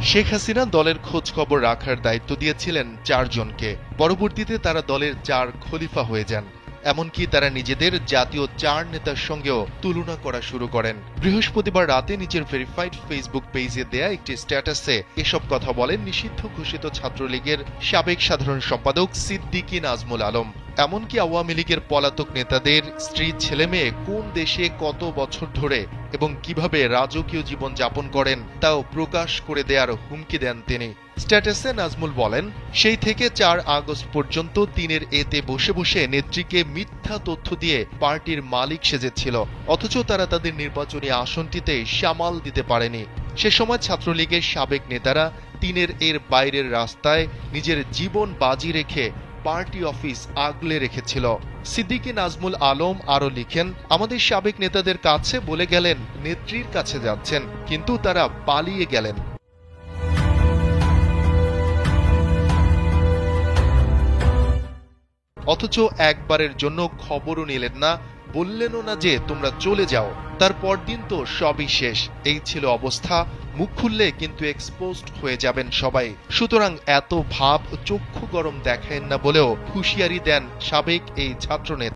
শেখ হাসিনা দলের খোঁজ খবর রাখার দায়িত্ব দিয়েছিলেন 4 জনকে। পরবর্তীতে তারা দলের 4 খলিফা হয়ে যান। এমনকি তারা নিজেদের জাতীয় 4 নেতার সঙ্গেও তুলনা করা শুরু করেন। বৃহস্পতিবার রাতে নিজের ভেরিফাইড ফেসবুক পেজে দেয়া একটি স্ট্যাটাসে এসব কথা বলেন নিষিদ্ধ ঘোষিত ছাত্রলীগের সাবেক সাধারণ সম্পাদক সিদ্দিকী নাজমুল আলম। এমনকি আওয়ামী লীগের পলাতক নেতাদের স্ত্রী ছেলেমেয়ে কোন দেশে কত বছর ধরে এবং কিভাবে রাজকীয় জীবন যাপন করেন তাও প্রকাশ করে দেওয়ার হুমকি দেন তিনি। স্ট্যাটাসে নাজমুল বলেন, সেই থেকে 4 আগস্ট পর্যন্ত দিনের এতে বসে বসে নেত্রীকে মিথ্যা তথ্য দিয়ে পার্টির মালিক সেজেছিল, অথচ তারা তাদের নির্বাচনী আসনটিতে সামাল দিতে পারেনি। সে সময় ছাত্রলীগের সাবেক নেতারা দিনের এর বাইরের রাস্তায় নিজের জীবন বাজি রেখে পার্টি অফিস আগলে রেখেছিল। সিদ্দিকী নাজমুল আলম আরও লিখেন, আমাদের সাবেক নেতাদের কাছে বলে গেলেন নেত্রীর কাছে যাচ্ছেন, কিন্তু তারা পালিয়ে গেলেন। অথচ একবারের জন্য খবরও নিলেন না, বললেনও না যে তোমরা চলে যাও। তার পরদিন তো সবই শেষ। এই ছিল অবস্থা। মুখ খুললে কিন্তু এক্সপোজড হয়ে যাবেন সবাই। সুতরাং এত ভাব চক্ষু গরম দেখায়েন না বলেও হুঁশিয়ারি দেন সাবেক এই ছাত্রনেতা।